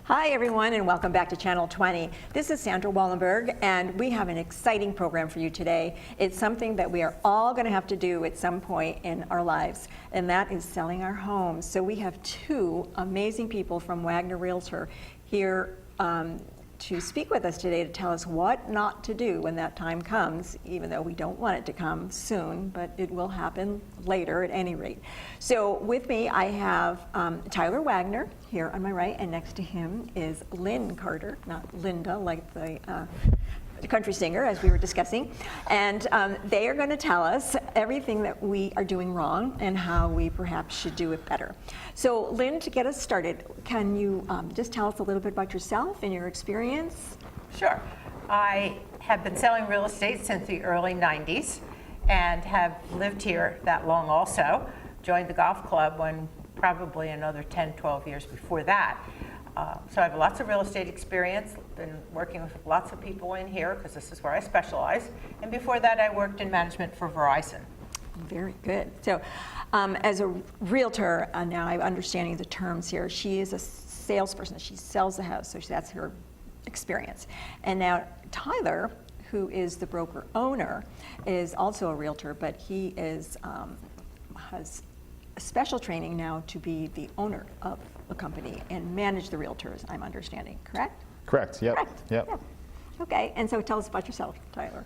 Hi everyone, and welcome back to Channel 20. This is Sandra Wallenberg, and we have an exciting program for you today. It's something that we are all going to have to do at some point in our lives, and that is selling our homes. So we have two amazing people from Wagner Realtor here to speak with us today to tell us what not to do when that time comes, even though we don't want it to come soon, but it will happen later at any rate. So with me, I have Tyler Wagner here on my right, and next to him is Lynn Carter, not Linda, like the country singer, as we were discussing. And they are going to tell us everything that we are doing wrong and how we perhaps should do it better. So Lynn, to get us started, can you just tell us a little bit about yourself and your experience? Sure. I have been selling real estate since the early 90s and have lived here that long also. Joined the golf club when probably another 10, 12 years before that. So I have lots of real estate experience, been working with lots of people in here because this is where I specialize. And before that, I worked in management for Verizon. Very good. So as a realtor, now I'm understanding the terms here, she is a salesperson. She sells the house, so that's her experience. And now Tyler, who is the broker owner, is also a realtor, but he is has special training now to be the owner of a company and manage the realtors, I'm understanding, correct? Correct, yep. Correct. Yep. Okay, and so tell us about yourself, Tyler.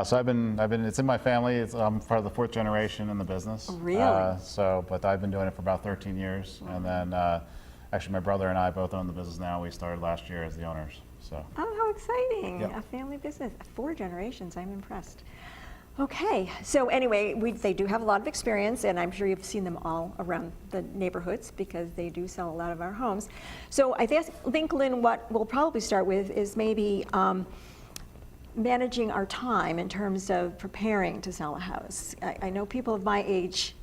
So I've been, it's in my family. I'm part of the fourth generation in the business. Really? But I've been doing it for about 13 years. Wow. And then actually my brother and I both own the business now. We started last year as the owners, so. Oh, how exciting. Yep. A family business, 4 generations, I'm impressed. Okay, so anyway, they do have a lot of experience, and I'm sure you've seen them all around the neighborhoods because they do sell a lot of our homes. So I think, Lynn, what we'll probably start with is maybe managing our time in terms of preparing to sell a house. I know people of my age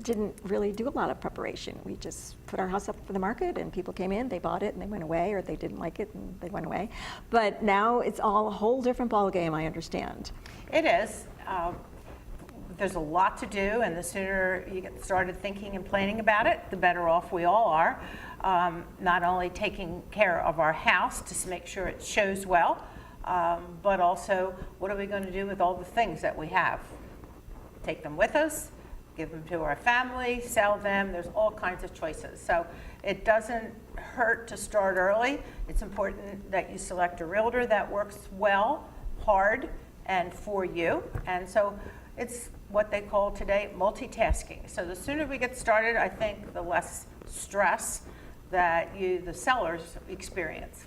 didn't really do a lot of preparation. We just put our house up for the market and people came in, they bought it and they went away, or they didn't like it and they went away. But now it's all a whole different ballgame, I understand. It is. There's a lot to do, and the sooner you get started thinking and planning about it, the better off we all are. Not only taking care of our house to make sure it shows well, but also what are we going to do with all the things that we have? Take them with us, give them to our family, sell them. There's all kinds of choices. So it doesn't hurt to start early. It's important that you select a realtor that works well, hard, and for you. And so it's what they call today multitasking. So the sooner we get started, I think the less stress that you, the sellers, experience.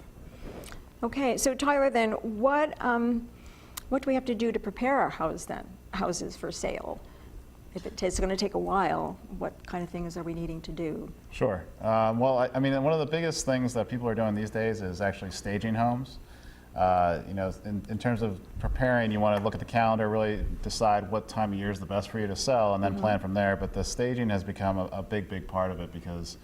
Okay, so Tyler, then what do we have to do to prepare our houses for sale? If it's going to take a while, what kind of things are we needing to do? Sure. Well, I mean, one of the biggest things that people are doing these days is actually staging homes. In terms of preparing, you want to look at the calendar, really decide what time of year is the best for you to sell, and then plan from there. But the staging has become a big part of it because,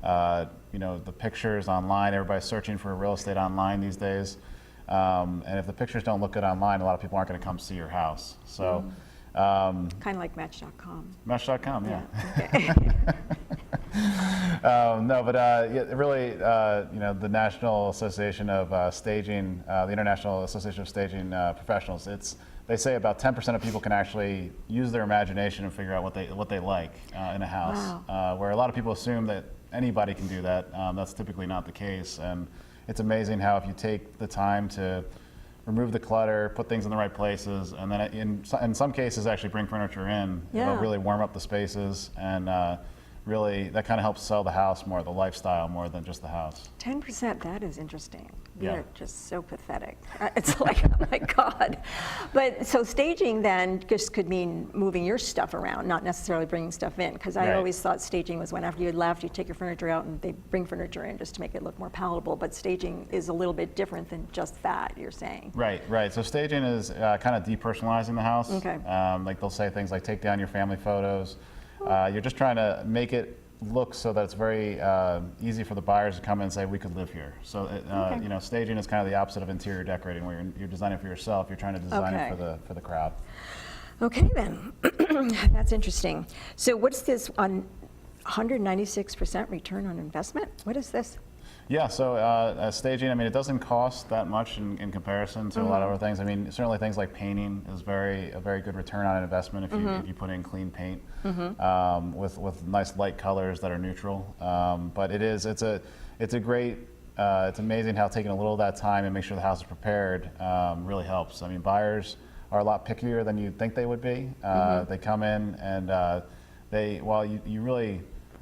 the pictures online, everybody's searching for real estate online these days. And if the pictures don't look good online, a lot of people aren't going to come see your house. So. Kind of like Match.com. Match.com, yeah. Okay. No, but really, the National Association of Staging, the International Association of Staging Professionals, they say about 10% of people can actually use their imagination and figure out what they like in a house. Wow. Where a lot of people assume that anybody can do that. That's typically not the case, and it's amazing how if you take the time to remove the clutter, put things in the right places, and then in some cases actually bring furniture in. Yeah. It'll really warm up the spaces, and really that kind of helps sell the house more, the lifestyle more than just the house. 10%, that is interesting. We Yeah. are just so pathetic. It's like, oh my God. But so staging then just could mean moving your stuff around, not necessarily bringing stuff in. Because I Right. always thought staging was when after you had left, you take your furniture out and they bring furniture in just to make it look more palatable. But staging is a little bit different than just that, you're saying. Right. So staging is kind of depersonalizing the house. Okay. Like they'll say things like take down your family photos. You're just trying to make it look so that it's very easy for the buyers to come in and say we could live here. So staging is kind of the opposite of interior decorating, where you're designing for yourself. You're trying to design Okay. it for the crowd. Okay then, that's interesting. So what's this on 196% return on investment? What is this? Yeah, so staging, I mean, it doesn't cost that much in comparison to a lot of other things. I mean, certainly things like painting is a very good return on investment if you put in clean paint with nice light colors that are neutral. But it's amazing how taking a little of that time and make sure the house is prepared really helps. I mean, buyers are a lot pickier than you'd think they would be. They come in and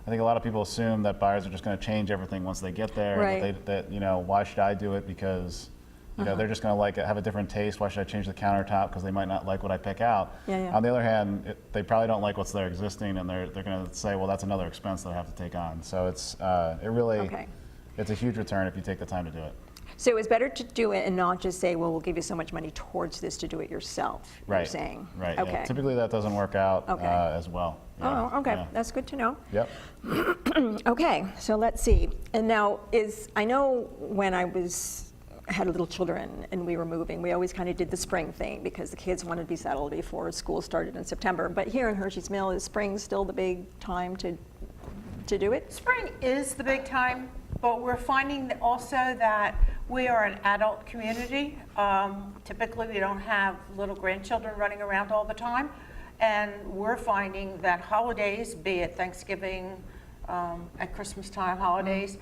I think a lot of people assume that buyers are just going to change everything once they get there. Right. That why should I do it? Because they're just going to have a different taste. Why should I change the countertop? Because they might not like what I pick out. Yeah. On the other hand, they probably don't like what's there existing, and they're going to say, well, that's another expense that I have to take on. So it's it's a huge return if you take the time to do it. So it's better to do it and not just say, well, we'll give you so much money towards this to do it yourself, Right. you're saying. Right. Okay. Yeah. Typically that doesn't work out as well. Yeah. Oh, okay. Yeah. That's good to know. Yep. Okay, so let's see. And now I know when I had little children and we were moving, we always kind of did the spring thing because the kids wanted to be settled before school started in September. But here in Hershey's Mill, is spring still the big time to do it? Spring is the big time, but we're finding also that we are an adult community. Typically, we don't have little grandchildren running around all the time. And we're finding that holidays, be it Thanksgiving, at Christmas time holidays,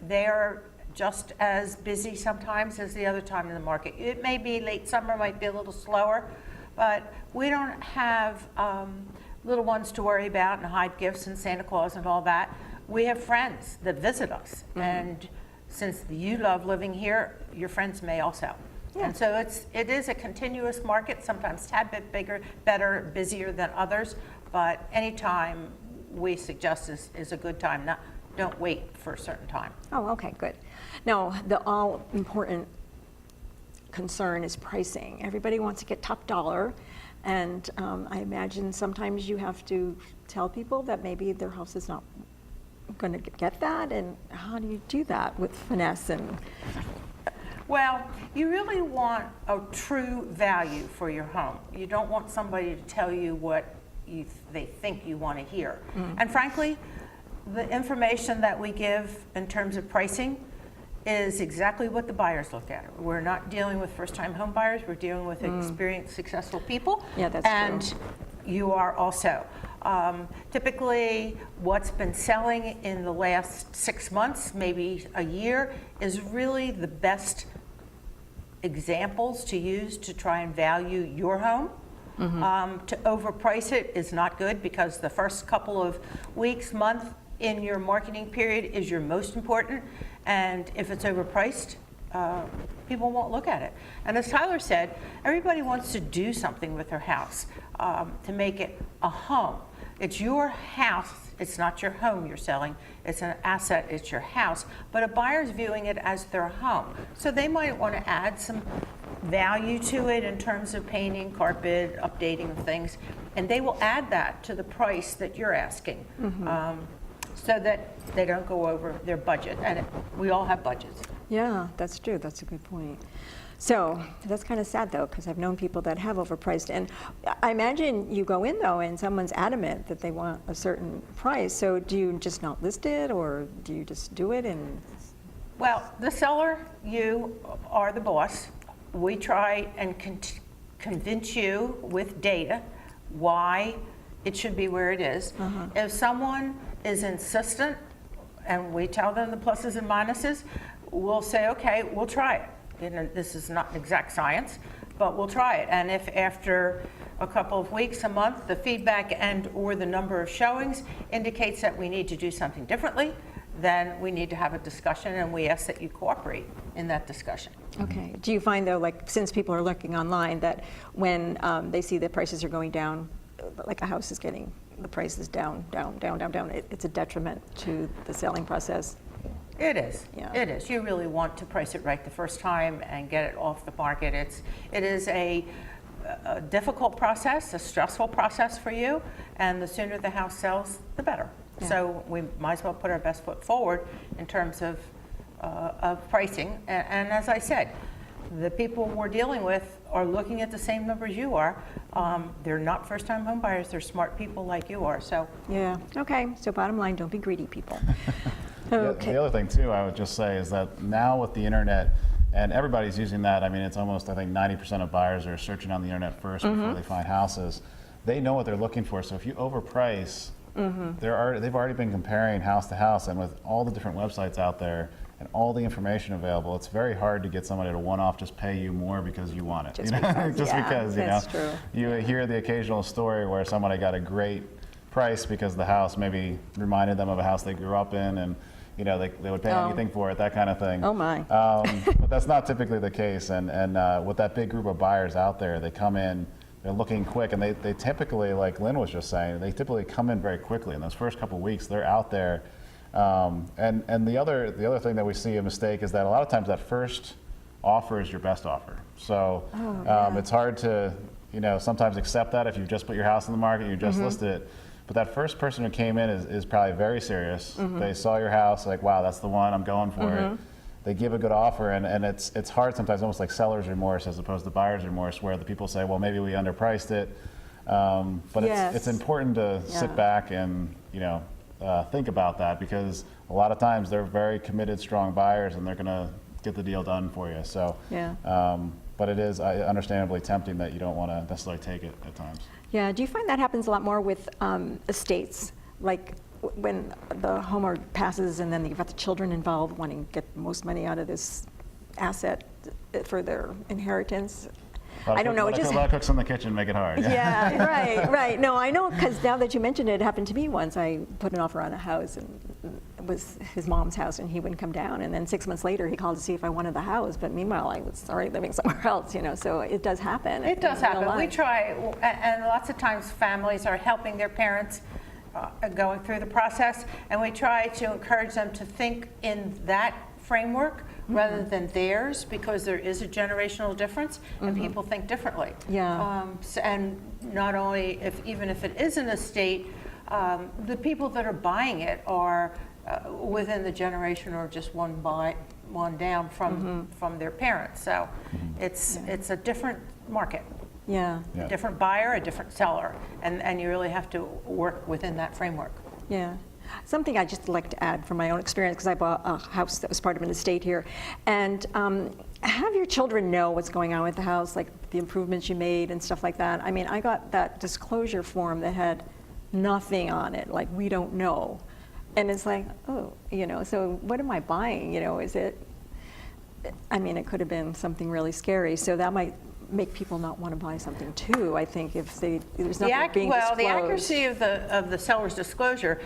they're just as busy sometimes as the other time in the market. It may be late summer, might be a little slower, but we don't have little ones to worry about and hide gifts and Santa Claus and all that. We have friends that visit us, and since you love living here, your friends may also. Yeah. And so it is a continuous market, sometimes a tad bit bigger, better, busier than others, but any time we suggest is a good time. Don't wait for a certain time. Oh, okay, good. Now, the all-important concern is pricing. Everybody wants to get top dollar, and I imagine sometimes you have to tell people that maybe their house is not going to get that, and how do you do that with finesse and... Well, you really want a true value for your home. You don't want somebody to tell you what they think you want to hear. And frankly, the information that we give in terms of pricing is exactly what the buyers look at. We're not dealing with first-time home buyers. We're dealing with experienced, successful people. Yeah, that's true. You are also. Typically, what's been selling in the last 6 months, maybe a year, is really the best examples to use to try and value your home. To overprice it is not good because the first couple of weeks, month in your marketing period is your most important. And if it's overpriced, people won't look at it. And as Tyler said, everybody wants to do something with their house to make it a home. It's your house. It's not your home you're selling. It's an asset. It's your house. But a buyer's viewing it as their home. So they might want to add some value to it in terms of painting, carpet, updating of things. And they will add that to the price that you're asking so that they don't go over their budget. And we all have budgets. Yeah, that's true. That's a good point. So that's kind of sad, though, because I've known people that have overpriced. And I imagine you go in, though, and someone's adamant that they want a certain price. So do you just not list it, or do you just do it? And well, the seller, you are the boss. We try and convince you with data why it should be where it is. If someone is insistent, and we tell them the pluses and minuses, we'll say, okay, we'll try it. You know, this is not exact science, but we'll try it. And if after a couple of weeks, a month, the feedback and or the number of showings indicates that we need to do something differently, then we need to have a discussion, and we ask that you cooperate in that discussion. okay. Do you find, though, like since people are looking online, that when they see the prices are going down, like a house is getting the prices down, it's a detriment to the selling process? It is. Yeah. It is. You really want to price it right the first time and get it off the market. It is a difficult process, a stressful process for you, and the sooner the house sells, the better. Yeah. So we might as well put our best foot forward in terms of pricing. And as I said, the people we're dealing with are looking at the same numbers you are. They're not first-time home buyers. They're smart people like you are. So Yeah. Okay. So bottom line, don't be greedy, people. Okay. The other thing too, I would just say is that now with the internet, and everybody's using that. I mean, it's almost, I think 90% of buyers are searching on the internet first before they find houses. They know what they're looking for. So if you overprice, they've already been comparing house to house, and with all the different websites out there and all the information available, it's very hard to get somebody to one-off just pay you more because you want it. Just you know? because, Just yeah, because, you that's know. true. You hear the occasional story where somebody got a great price because the house maybe reminded them of a house they grew up in, and you know, they would pay anything for it, that kind of thing. Oh my. But that's not typically the case. And with that big group of buyers out there, they come in, they're looking quick, and they typically, like Lynn was just saying, they typically come in very quickly. In those first couple of weeks, they're out there. And the other thing that we see a mistake is that a lot of times that first offer is your best offer. So it's hard to, you know, sometimes accept that if you've just put your house on the market, you just listed it. But that first person who came in is probably very serious. They saw your house, like, wow, that's the one, I'm going for it. They give a good offer, and it's hard sometimes, almost like seller's remorse as opposed to buyer's remorse, where the people say, well, maybe we underpriced it. But Yes. it's important to sit back and, you know, think about that, because a lot of times they're very committed, strong buyers, and they're going to get the deal done for you. So, but it is understandably tempting that you don't want to necessarily take it at times. Yeah, do you find that happens a lot more with estates? Like when the homeowner passes and then you've got the children involved wanting to get the most money out of this asset for their inheritance? I don't know. A lot of cooks in the kitchen make it hard. Yeah, right. No, I know, because now that you mentioned it, it happened to me once. I put an offer on a house, and it was his mom's house, and he wouldn't come down. And then 6 months later, he called to see if I wanted the house. But meanwhile, I was already living somewhere else, you know. So it does happen. It does in real happen. We life. try, and lots of times families are helping their parents going through the process, and we try to encourage them to think in that framework rather than theirs, because there is a generational difference and people think differently. Yeah. And not only even if it is an estate, the people that are buying it are within the generation or just one down from their parents. So it's a different market. Yeah. Yeah. Different buyer, a different seller, and you really have to work within that framework. Yeah. Something I just like to add from my own experience, because I bought a house that was part of an estate here, and have your children know what's going on with the house, like the improvements you made and stuff like that. I mean, I got that disclosure form that had nothing on it, like we don't know, and it's like, oh, you know, so what am I buying? You know, is it? I mean, it could have been something really scary, so that might make people not want to buy something too. I think if there's nothing being disclosed. The accuracy of the seller's disclosure,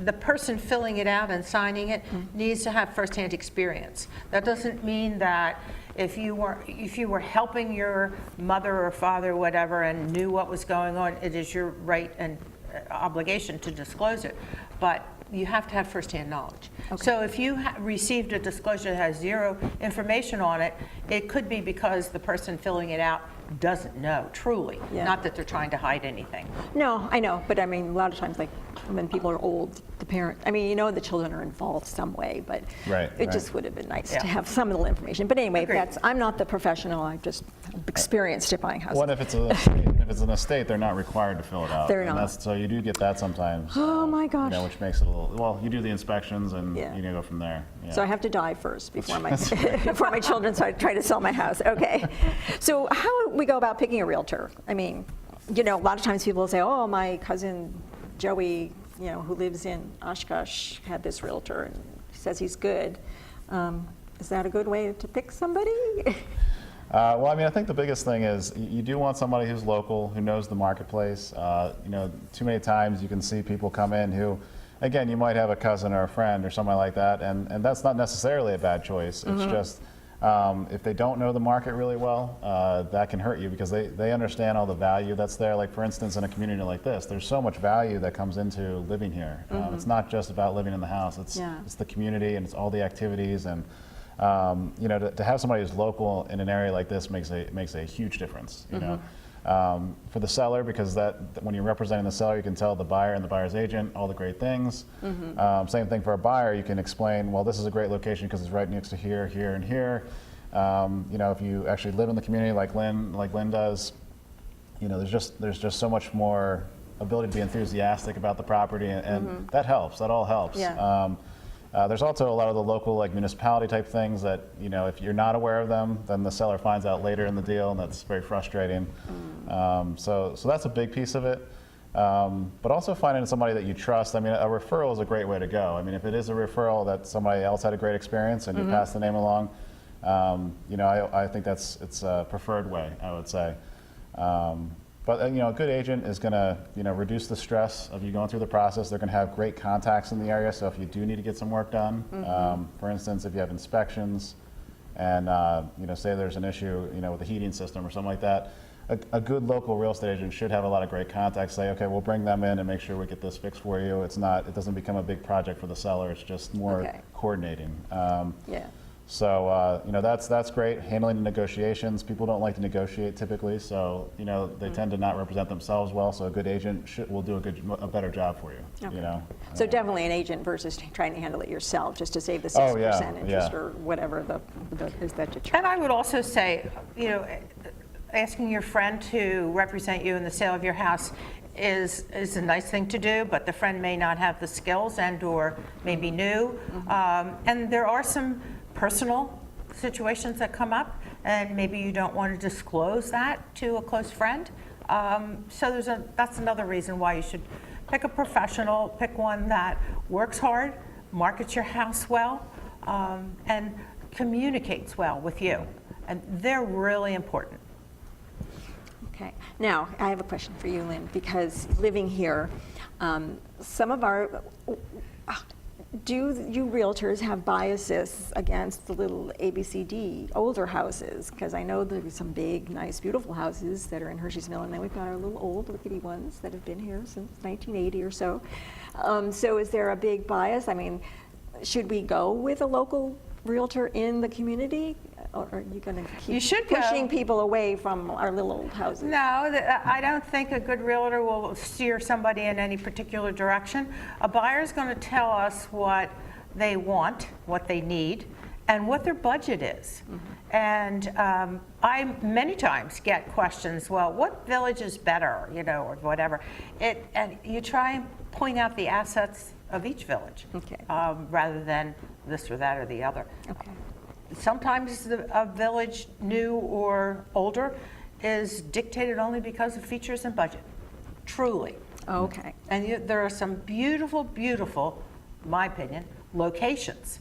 the person filling it out and signing it needs to have firsthand experience. That doesn't mean that if you were helping your mother or father or whatever and knew what was going on, it is your right and obligation to disclose it. But you have to have firsthand knowledge. Okay. So if you received a disclosure that has zero information on it, it could be because the person filling it out doesn't know, truly. Yeah. Not that they're trying to hide anything. No, I know, but I mean, a lot of times, like when people are old, the parent, I mean, you know, the children are involved some way, but it just would have been nice to have some little information. But anyway, I'm not the professional. I've just experienced it buying houses. Well, if it's an estate, they're not required to fill it out. They're not. So you do get that sometimes. Oh my gosh. You know, which makes it a little. Well, you do the inspections and you go from there. Yeah. So I have to die first before my before my children try to sell my house. Okay. So how do we go about picking a realtor? I mean, you know, a lot of times people will say, "Oh, my cousin Joey, you know, who lives in Oshkosh, had this realtor and says he's good." Is that a good way to pick somebody? Well, I mean, I think the biggest thing is you do want somebody who's local, who knows the marketplace. You know, too many times you can see people come in who, again, you might have a cousin or a friend or somebody like that, and that's not necessarily a bad choice. It's just if they don't know the market really well, that can hurt you, because they understand all the value that's there. Like, for instance, in a community like this, there's so much value that comes into living here. It's not just about living in the house. It's the community, and it's all the activities, and you know, to have somebody who's local in an area like this makes a huge difference. You know, for the seller, because when you're representing the seller, you can tell the buyer and the buyer's agent all the great things. Same thing for a buyer. You can explain, well, this is a great location because it's right next to here, here, and here. You know, if you actually live in the community like Lynn does, you know, there's just so much more ability to be enthusiastic about the property, and that helps. That all helps. Yeah. There's also a lot of the local like municipality type things that, if you're not aware of them, then the seller finds out later in the deal, and that's very frustrating. So that's a big piece of it. But also finding somebody that you trust. I mean, a referral is a great way to go. I mean, if it is a referral that somebody else had a great experience and you pass the name along, I think it's a preferred way, I would say. But a good agent is going to reduce the stress of you going through the process. They're going to have great contacts in the area, so if you do need to get some work done, for instance, if you have inspections and say there's an issue with the heating system or something like that, a good local real estate agent should have a lot of great contacts. Say, okay, we'll bring them in and make sure we get this fixed for you. It doesn't become a big project for the seller. It's just more coordinating. Yeah. So that's great. Handling the negotiations. People don't like to negotiate typically, so they tend to not represent themselves well. So a good agent will do a better job for you. Okay. So definitely an agent versus trying to handle it yourself, just to save the 6% interest or whatever is that you charge. And I would also say, asking your friend to represent you in the sale of your house is a nice thing to do, but the friend may not have the skills or may be new. And there are some personal situations that come up, and maybe you don't want to disclose that to a close friend. So that's another reason why you should pick a professional, pick one that works hard, markets your house well, and communicates well with you. And they're really important. Okay. Now, I have a question for you, Lynn, because living here, some of our, do you realtors have biases against the little ABCD older houses? Because I know there's some big, nice, beautiful houses that are in Hershey's Mill, and then we've got our little old rickety ones that have been here since 1980 or so. So is there a big bias? I mean, should we go with a local realtor in the community? Or are you going to keep pushing people away from our little old houses? No, I don't think a good realtor will steer somebody in any particular direction. A buyer's going to tell us what they want, what they need, and what their budget is. And I many times get questions, well, what village is better, or whatever. And you try and point out the assets of each village, rather than this or that or the other. Okay. Sometimes a village, new or older, is dictated only because of features and budget, truly. Okay. And there are some beautiful, beautiful, in my opinion, locations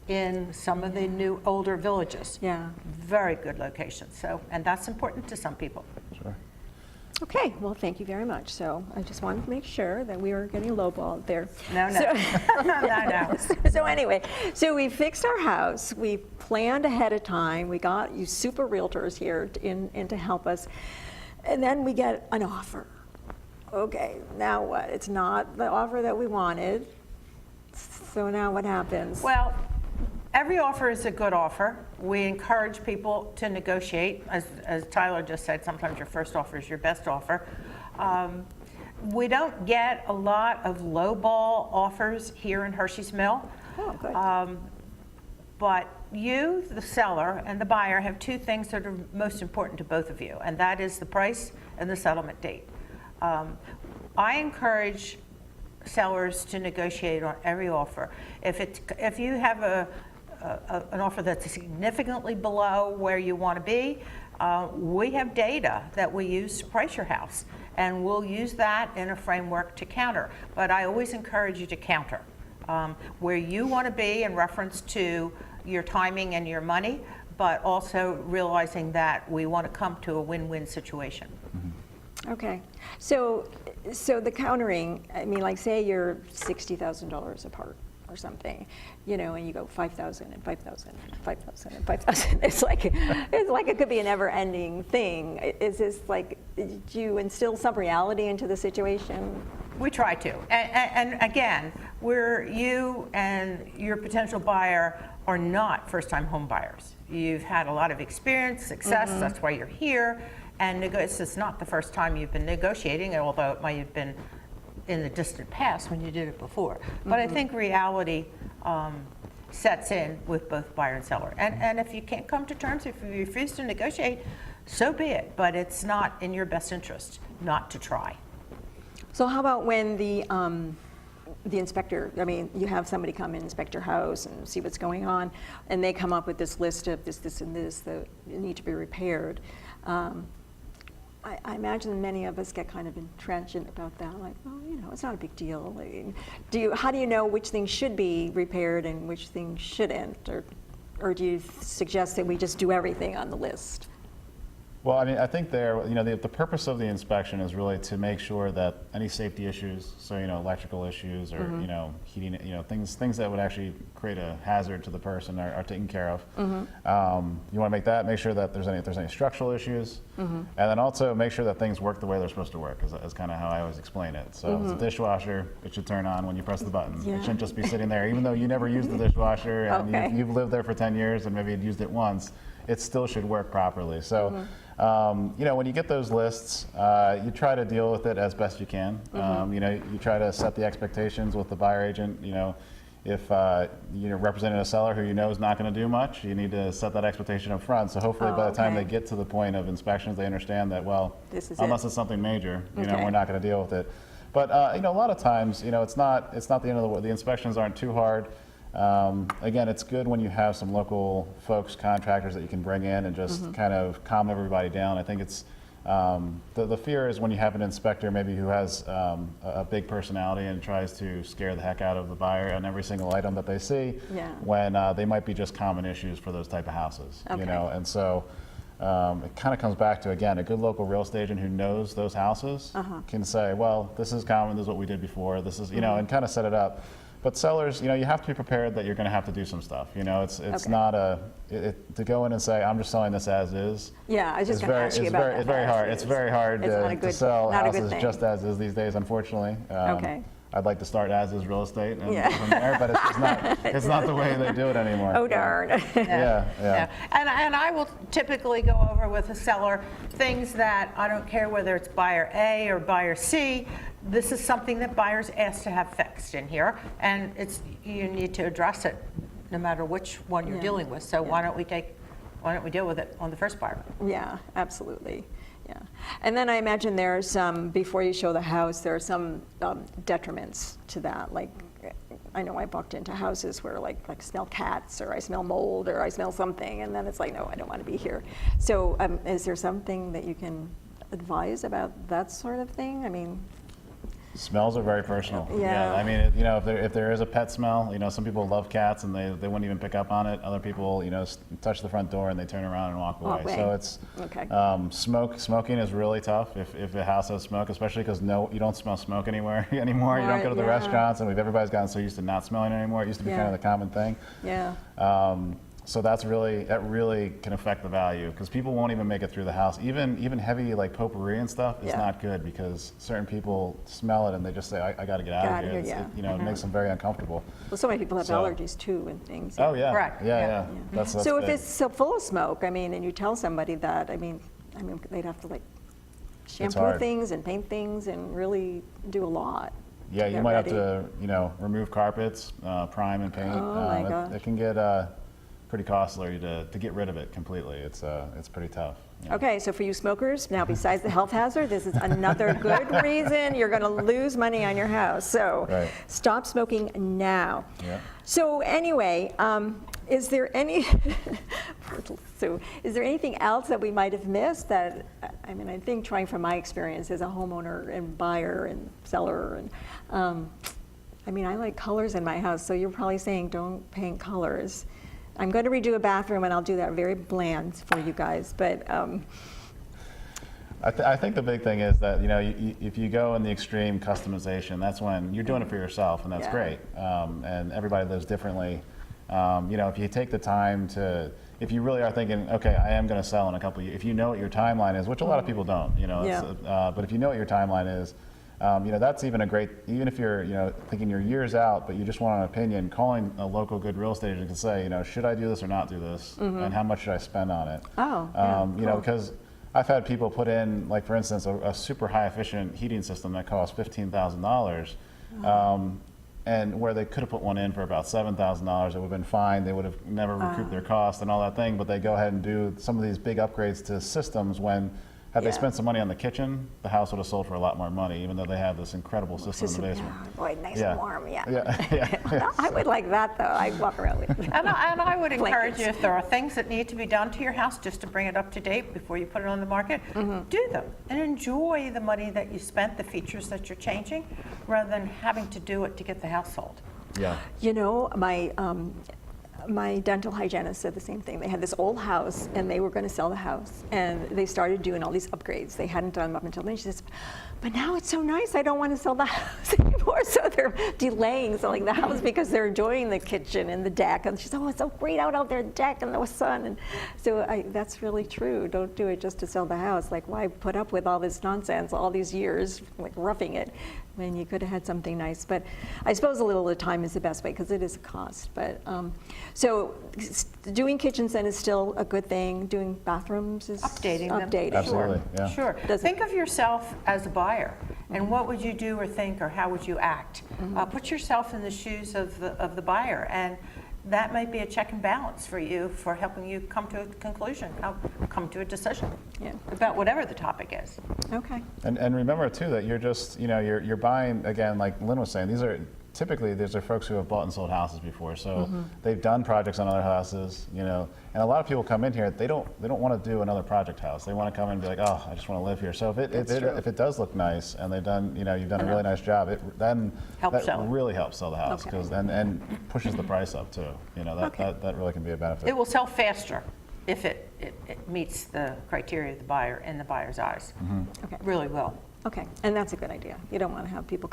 in some of the new, older villages. Yeah. Very good locations. So, and that's important to some people. Sure. Okay, well, thank you very much. So I just wanted to make sure that we were getting lowballed there. No. No. So anyway, so we fixed our house. We planned ahead of time. We got you super realtors here in to help us. And then we get an offer. Okay, now what? It's not the offer that we wanted. So now what happens? Well, every offer is a good offer. We encourage people to negotiate. As Tyler just said, sometimes your first offer is your best offer. We don't get a lot of lowball offers here in Hershey's Mill. Oh, good. But you, the seller, and the buyer have two things that are most important to both of you, and that is the price and the settlement date. I encourage sellers to negotiate on every offer. If you have an offer that's significantly below where you want to be, we have data that we use to price your house, and we'll use that in a framework to counter. But I always encourage you to counter where you want to be in reference to your timing and your money, but also realizing that we want to come to a win-win situation. Okay, so the countering, I mean, like say you're $60,000 apart or something, and you go 5,000 and 5,000 and 5,000 and 5,000. It's like it could be a never-ending thing. Is this like, do you instill some reality into the situation? We try to, and again, you and your potential buyer are not first-time home buyers. You've had a lot of experience, success. That's why you're here. And this is not the first time you've been negotiating, although it might have been in the distant past when you did it before. But I think reality sets in with both buyer and seller. And if you can't come to terms, if you refuse to negotiate, so be it. But it's not in your best interest not to try. So how about when the inspector, I mean, you have somebody come and inspect your house and see what's going on, and they come up with this list of this, and this that need to be repaired. I imagine many of us get kind of intransigent about that, like, well, you know, it's not a big deal. I mean, how do you know which things should be repaired and which things shouldn't, or do you suggest that we just do everything on the list? Well, I mean, I think the purpose of the inspection is really to make sure that any safety issues, so, you know, electrical issues or, you know, heating, you know, things that would actually create a hazard to the person are taken care of. You want to make sure that if there's any structural issues, and then also make sure that things work the way they're supposed to work, is kind of how I always explain it. So if it's a dishwasher, it should turn on when you press the button. Yeah. It shouldn't just be sitting there, even though you never used the dishwasher and Okay. you've lived there for 10 years and maybe you'd used it once, it still should work properly. So, you know, when you get those lists, you try to deal with it as best you can. You know, you try to set the expectations with the buyer agent. You know, if you're representing a seller who you know is not going to do much, you need to set that expectation up front. So hopefully by the time they get to the point of inspections, they understand that, well, unless it's something major, you know, we're not going to deal with it. But, you know, a lot of times, you know, it's not the end of the world. The inspections aren't too hard. Again, it's good when you have some local folks, contractors that you can bring in and just kind of calm everybody down. I think it's the fear is when you have an inspector maybe who has a big personality and tries to scare the heck out of the buyer on every single item that they see, when they might be just common issues for those type of houses. You know, and so it kind of comes back to, again, a good local real estate agent who knows those houses can say, well, this is common, this is what we did before, this is, you know, and kind of set it up. But sellers, you know, you have to be prepared that you're going to have to do some stuff. You know, it's not to go in and say, I'm just selling this as is. Yeah, I was just going to ask you about that. It's very hard. It's very hard to sell houses just as is these days, unfortunately. I'd like to start as is real estate and go from there, but it's just not. It's not the way they do it anymore. Oh darn. Yeah. And I will typically go over with a seller things that I don't care whether it's buyer A or buyer C. This is something that buyers ask to have fixed in here, and you need to address it no matter which one you're dealing with. So why don't we deal with it on the first buyer? Yeah, absolutely. Yeah. And then I imagine there's some, before you show the house, there are some detriments to that. Like, I know I walked into houses where like smell cats, or I smell mold, or I smell something, and then it's like, no, I don't want to be here. So is there something that you can advise about that sort of thing? I mean, smells are very personal. Yeah. I mean, you know, if there is a pet smell, you know, some people love cats and they wouldn't even pick up on it. Other people, you know, touch the front door and they turn around and walk away. So it's smoking is really tough if a house has smoke, especially because you don't smell smoke anymore. You don't go to the restaurants, and everybody's gotten so used to not smelling it anymore. It used to be kind of the common thing. Yeah. So that really can affect the value, because people won't even make it through the house. Even heavy like potpourri and stuff is not good, because certain people smell it and they just say, I got to get out of here. You know, it makes them very uncomfortable. Well, so many people have allergies too and things. Oh yeah. Correct. Yeah. That's so if big. it's so full of smoke, I mean, and you tell somebody that, I mean, they'd have to like shampoo things and paint things and really do a lot. Yeah, you might have to, you know, remove carpets, prime and paint. Oh my gosh. It can get pretty costly to get rid of it completely. It's pretty tough. Yeah. Okay, so for you smokers, now besides the health hazard, this is another good reason you're going to lose money on your house. So stop smoking now. Yeah. So anyway, is there anything else that we might have missed that, I mean, I think trying from my experience as a homeowner and buyer and seller, and I mean, I like colors in my house, so you're probably saying don't paint colors. I'm going to redo a bathroom, and I'll do that very bland for you guys. But I think the big thing is that, you know, if you go in the extreme customization, that's when you're doing it for yourself, and that's great. And everybody lives differently. You know, if you take the time if you really are thinking, okay, I am going to sell in a couple of years, if you know what your timeline is, which a lot of people don't, you know, but if you know what your timeline is, you know, that's even even if you're, you know, thinking you're years out, but you just want an opinion, calling a local good real estate agent can say, you know, should I do this or not do this? And how much should I spend on it? You know, because I've had people put in, like, for instance, a super high efficient heating system that costs $15,000. And where they could have put one in for about $7,000, it would have been fine. They would have never recouped their cost and all that thing, but they go ahead and do some of these big upgrades to systems when Had Yeah. they spent some money on the kitchen, the house would have sold for a lot more money, even though they have this incredible system in the basement. Yeah, boy, nice Yeah. and warm, yeah. Yeah. I would like that, though. I'd walk around with it. And I would encourage Blankets. you, if there are things that need to be done to your house, just to bring it up to date before you put it on the market, do them and enjoy the money that you spent, the features that you're changing, rather than having to do it to get the house sold. Yeah. You know, my dental hygienist said the same thing. They had this old house, and they were going to sell the house, and they started doing all these upgrades. They hadn't done them up until then. She says, but now it's so nice, I don't want to sell the house anymore. So they're delaying selling the house because they're enjoying the kitchen and the deck. And she said, oh, it's so great out there, the deck and the sun. And so that's really true. Don't do it just to sell the house. Like, why put up with all this nonsense all these years, like roughing it, when you could have had something nice. But I suppose a little of the time is the best way, because it is a cost. But so doing kitchens then is still a good thing. Doing bathrooms is Updating them. updating. Absolutely, yeah. Sure. Does it- Think of yourself as a buyer, and what would you do or think, or how would you act? Put yourself in the shoes of the buyer, and that might be a check and balance for you, for helping you come to a conclusion, come to a decision Yeah. about whatever the topic is. Okay. And remember too that you're just, you're buying, again, like Lynn was saying, these are folks who have bought and sold houses before, so they've done projects on other houses, and a lot of people come in here, they don't want to do another project house. They want to come in and be like, oh, I just want to live here. So if it does look nice, and they've done, you've done a really nice job, then Helps that sell it. really helps sell the house, Okay. and pushes the price up too. Okay. That really can be a benefit. It will sell faster if it meets the criteria of the buyer in the buyer's eyes. Okay. Really will. Okay. And that's a good idea. You don't want to have people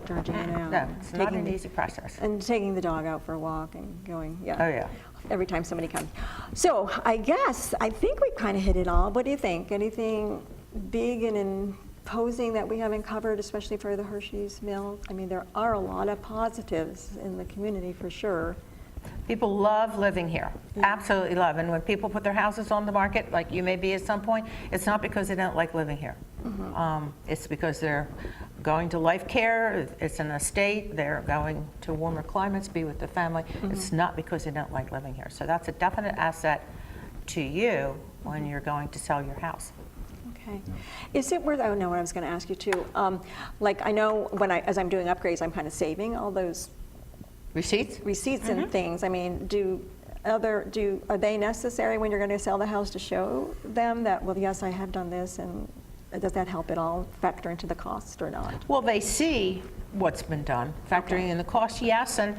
charging you out. No, it's not taking an the- easy process. And taking the dog out for a walk and going, yeah. Oh, yeah. Every time somebody comes. So I think we kind of hit it all. What do you think? Anything big and imposing that we haven't covered, especially for the Hershey's Mill? I mean, there are a lot of positives in the community for sure. People love living here, absolutely love. And when people put their houses on the market, like you may be at some point, it's not because they don't like living here. It's because they're going to life care, it's an estate, they're going to warmer climates, be with the family. It's not because they don't like living here. So that's a definite asset to you when you're going to sell your house. Okay. Is it worth, I know what I was going to ask you too. Like I know as I'm doing upgrades, I'm kind of saving all those Receipts? and things. I mean, are they necessary when you're going to sell the house to show them that, well, yes, I have done this, and does that help at all factor into the cost or not? Well, they see what's been done, factoring in the cost, yes, and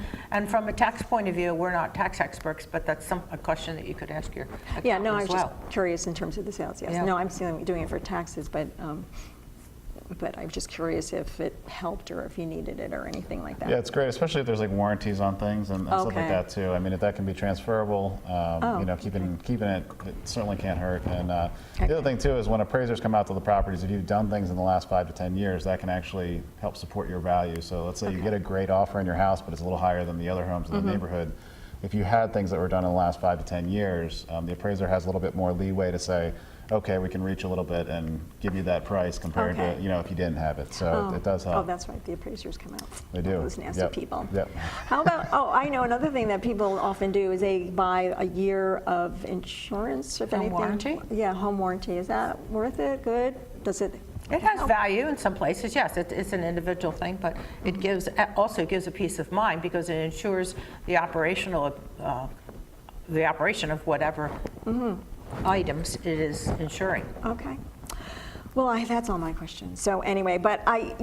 from a tax point of view, we're not tax experts, but that's a question that you could ask your accountant Yeah, no, I as was well. just curious in terms of the sales, yes. Yeah. No, I'm doing it for taxes, but I'm just curious if it helped or if you needed it or anything like that. Yeah, it's great, especially if there's like warranties on things and stuff like Okay. that too. I mean, if that can be transferable, keeping it certainly can't hurt. And the other thing too is when appraisers come out to the properties, if you've done things in the last 5 to 10 years, that can actually help support your value. So let's say you get a great offer in your house, but it's a little higher than the other homes in the neighborhood. If you had things that were done in the last 5 to 10 years, the appraiser has a little bit more leeway to say, okay, we can reach a little bit and give you that price compared to, Okay. if you didn't have it. So it does help. Oh, that's right, the appraisers come out. They do. Those nasty Yep. people. Yep. How about, I know another thing that people often do is they buy a year of insurance, if Home anything. warranty? Yeah, home warranty. Is that worth it? Good? Does it? It has value in some places, yes, it's an individual thing, but it also gives a peace of mind because it ensures the operation of whatever items it is insuring. Okay. Well, that's all my questions. So anyway, but I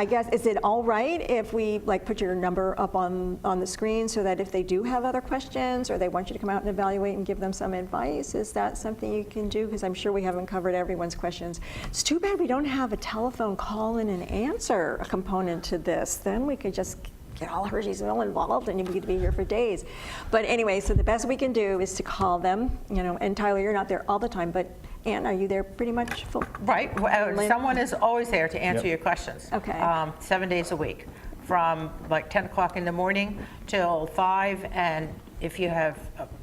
guess, is it all right if we put your number up on the screen so that if they do have other questions or they want you to come out and evaluate and give them some advice, is that something you can do? Because I'm sure we haven't covered everyone's questions. It's too bad we don't have a telephone call in and answer component to this. Then we could just get all Hershey's Mill involved and we could be here for days. But anyway, so the best we can do is to call them, and Tyler, you're not there all the time, but Ann, are you there pretty much full? Right, Lynn? someone is always there to answer Yep. your questions. Okay. 7 days a week, from 10 o'clock in the morning till 5, and if you have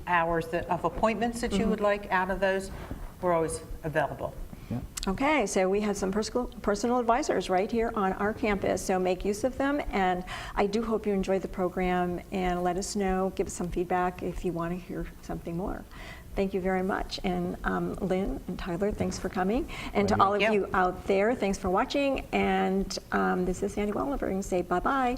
hours of appointments that you would like out of those, we're always available. Okay, so we have some personal advisors right here on our campus, so make use of them. And I do hope you enjoyed the program, and let us know, give us some feedback if you want to hear something more. Thank you very much. And Lynn and Tyler, thanks for coming. And to all of Thank you. you out there, thanks for watching. And this is Sandy Wallenberg, say bye-bye.